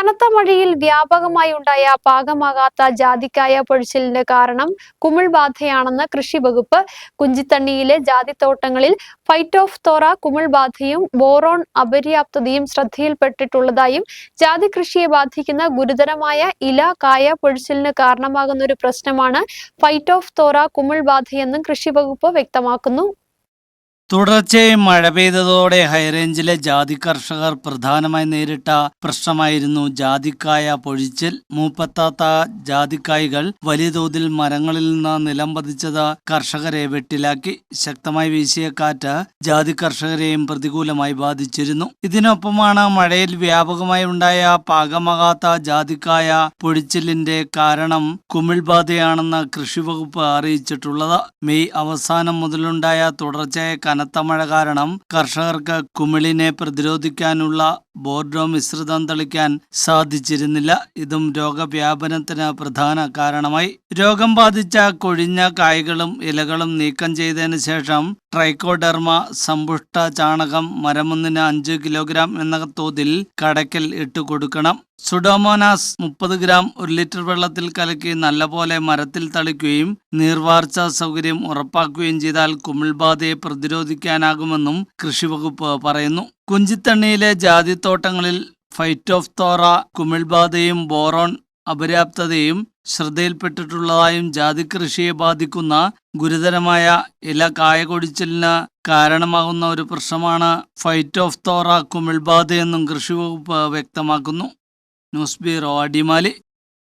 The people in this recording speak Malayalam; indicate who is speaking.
Speaker 1: കനത്ത മഴയിൽ വ്യാപകമായി ഉണ്ടായ പാകമാകാത്ത ജാതിക്കായ പൊഴിച്ചിലിന്റെ കാരണം കുമിൾ ബാധയാണെന്ന് കൃഷി വകുപ്പ്. കുഞ്ചിത്തണ്ണിയിലെ ജാതിത്തോട്ടങ്ങളിൽ ഫൈറ്റോഫ്തോറ കുമിൾ ബാധയും ബോറോൺ അപര്യാപ്തതയും ശ്രദ്ധയിൽപ്പെട്ടിട്ടുള്ളതായും ജാതി കൃഷിയെ ബാധിക്കുന്ന ഗുരുതരമായ ഇല കായ പൊഴിച്ചിലിന് കാരണമാകുന്ന ഒരു പ്രശ്നമാണ് ഫൈറ്റോഫ്തോറ കുമിൾ ബാധയെന്നും കൃഷി വകുപ്പ് വ്യക്തമാക്കുന്നു.
Speaker 2: തുടർച്ചയായി മഴ പെയ്തതോടെ ഹൈറേഞ്ചിലെ ജാതി കർഷകർ പ്രധാനമായി നേരിട്ട പ്രശ്നമായിരുന്നു ജാതിക്കായ പൊഴിച്ചിൽ. മൂപ്പെത്താത്ത ജാതിക്കായ്കൾ വലിയ തോതിൽ മരങ്ങളിൽ നിന്ന് നിലം പതിച്ചത് കർഷകരെ വെട്ടിലാക്കി. ശക്തമായി വീശിയ കാറ്റ് ജാതി കർഷകരെയും പ്രതികൂലമായി ബാധിച്ചിരുന്നു. ഇതിനൊപ്പമാണ് മഴയിൽ വ്യാപകമായി ഉണ്ടായ പാകമാകാത്ത ജാതിക്കായ പൊഴിച്ചിലിന്റെ കാരണം കുമിൾബാധയാണെന്ന് കൃഷിവകുപ്പ് അറിയിച്ചിട്ടുള്ളത്. മെയ് അവസാനം മുതലുണ്ടായ തുടർച്ചയായ കനത്ത മഴ കാരണം കർഷകർക്ക് കുമിളിനെ പ്രതിരോധിക്കാനുള്ള ബോർഡോ മിശ്രിതം തളിക്കാൻ സാധിച്ചിരുന്നില്ല. ഇതും രോഗവ്യാപനത്തിന് പ്രധാന കാരണമായി. രോഗം ബാധിച്ച കൊഴിഞ്ഞ കായ്കളും ഇലകളും നീക്കം ചെയ്തതിനു ശേഷം ട്രൈക്കോഡെർമ സമ്പുഷ്ട ചാണകം മരമൊന്നിന് 5 കിലോഗ്രാം എന്ന തോതിൽ കടയ്ക്കൽ ഇട്ടു കൊടുക്കണം. സുഡോമോനാസ് 30 ഗ്രാം 1 ലിറ്റർ വെള്ളത്തിൽ കലക്കി നല്ലപോലെ മരത്തിൽ തളിക്കുകയും നീർവാർച്ച സൗകര്യം ഉറപ്പാക്കുകയും ചെയ്താൽ കുമിൾബാധയെ പ്രതിരോധിക്കാനാകുമെന്നും കൃഷിവകുപ്പ് പറയുന്നു. കുഞ്ചിത്തണ്ണിയിലെ ജാതിത്തോട്ടങ്ങളിൽ ഫൈറ്റോഫ്തോറ കുമിൾബാധയും ബോറോൺ അപര്യാപ്തതയും ശ്രദ്ധയിൽപ്പെട്ടിട്ടുള്ളതായും ജാതി കൃഷിയെ ബാധിക്കുന്ന ഗുരുതരമായ ഇല കായ കൊടിച്ചിലിന് കാരണമാകുന്ന ഒരു പ്രശ്നമാണ് ഫൈറ്റോഫ്തോറ കുമിൾബാധയെന്നും കൃഷിവകുപ്പ് വ്യക്തമാക്കുന്നു. News bureau Adimali.